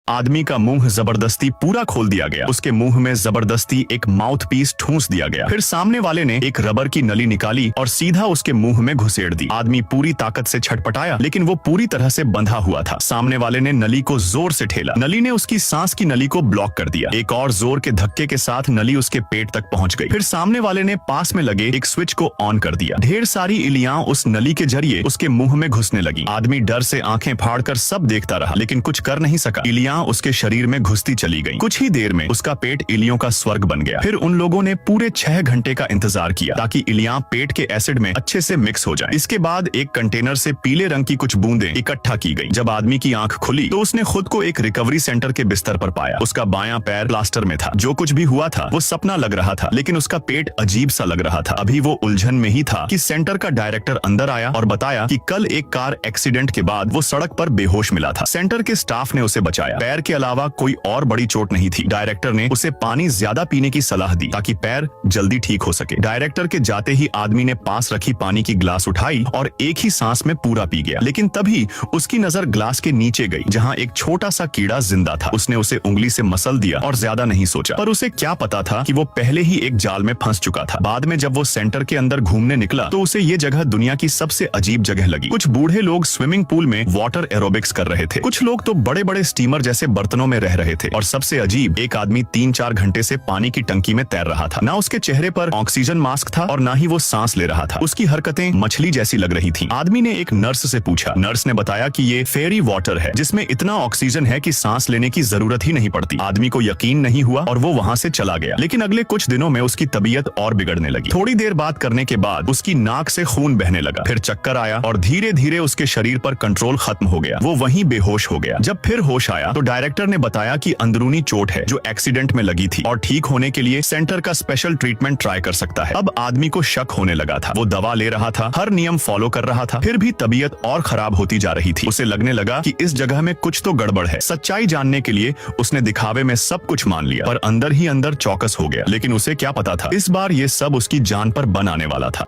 आदमी का मुंह जबरदस्ती पूरा खोल दिया गया। उसके मुंह में जबरदस्ती एक माउथ पीस ठूंस दिया गया। फिर सामने वाले ने एक रबर की नली निकाली और सीधा उसके मुंह में घुसेड़ दी। आदमी पूरी ताकत से छटपटाया, लेकिन वो पूरी तरह से बंधा हुआ था। सामने वाले ने नली को जोर से ठेला। नली ने उसकी सांस की नली को ब्लॉक कर दिया। एक और जोर के धक्के के साथ नली उसके पेट तक पहुंच गई। फिर सामने वाले ने पास में लगे एक स्विच को ऑन कर दिया। ढेर सारी इलियां उस नली के जरिए उसके मुंह में घुसने लगी। आदमी डर से आंखें फाड़कर सब देखता रहा, लेकिन कुछ कर नहीं सका। इलियां उसके शरीर में घुसती चली गईं। कुछ ही देर में उसका पेट इलियों का स्वर्ग बन गया। फिर उन लोगों ने पूरे 6 घंटे का इंतजार किया ताकि इलियां पेट के एसिड में अच्छे से मिक्स हो जाएं। इसके बाद एक कंटेनर से पीले रंग की कुछ बूंदें इकट्ठा की गई। जब आदमी की आंख खुली तो उसने खुद को एक रिकवरी सेंटर के बिस्तर पर पाया। उसका बायां पैर प्लास्टर में था। जो कुछ भी हुआ था वो सपना लग रहा था, लेकिन उसका पेट अजीब सा लग रहा था। अभी वो उलझन में ही था कि सेंटर का डायरेक्टर अंदर आया और बताया कि कल एक कार एक्सीडेंट के बाद वो सड़क पर बेहोश मिला था। सेंटर के स्टाफ ने उसे बचाया। पैर के अलावा कोई और बड़ी चोट नहीं थी। डायरेक्टर ने उसे पानी ज्यादा पीने की सलाह दी ताकि पैर जल्दी ठीक हो सके। डायरेक्टर के जाते ही आदमी ने पास रखी पानी की ग्लास उठाई और एक ही सांस में पूरा पी गया। लेकिन तभी उसकी नजर ग्लास के नीचे गई, जहां एक छोटा सा कीड़ा जिंदा था। उसने उसे उंगली से मसल दिया और ज्यादा नहीं सोचा, पर उसे क्या पता था कि वो पहले ही एक जाल में फंस चुका था। बाद में जब वो सेंटर के अंदर घूमने निकला तो उसे ये जगह दुनिया की सबसे अजीब जगह लगी। कुछ बूढ़े लोग स्विमिंग पूल में वाटर एरोबिक्स कर रहे थे। कुछ लोग तो बड़े बड़े स्टीमर जैसे बर्तनों में रह रहे थे, और सबसे अजीब, एक आदमी 3-4 घंटे से पानी की टंकी में तैर रहा था। ना उसके चेहरे पर ऑक्सीजन मास्क था और ना ही वो सांस ले रहा था। उसकी हरकतें मछली जैसी लग रही थी। आदमी ने एक नर्स से पूछा। नर्स ने बताया कि ये फेरी वाटर है, जिसमें इतना ऑक्सीजन है कि सांस लेने की जरूरत ही नहीं पड़ती। आदमी को यकीन नहीं हुआ और वो वहाँ से चला गया। लेकिन अगले कुछ दिनों में उसकी तबीयत और बिगड़ने लगी। थोड़ी देर बात करने के बाद उसकी नाक से खून बहने लगा। फिर चक्कर आया और धीरे धीरे उसके शरीर पर कंट्रोल खत्म हो गया। वो वहीं बेहोश हो गया। जब फिर होश आया तो डायरेक्टर ने बताया कि अंदरूनी चोट है जो एक्सीडेंट में लगी थी, और ठीक होने के लिए सेंटर का स्पेशल ट्रीटमेंट ट्राई कर सकता है। अब आदमी को शक होने लगा था। वो दवा ले रहा था, हर नियम फॉलो कर रहा था, फिर भी तबीयत और खराब होती जा रही थी। उसे लगने लगा कि इस जगह में कुछ तो गड़बड़ है। सच्चाई जानने के लिए उसने दिखावे में सब कुछ मान लिया, पर अंदर ही अंदर चौकस हो गया। लेकिन उसे क्या पता था, इस बार ये सब उसकी जान पर बन आने वाला था।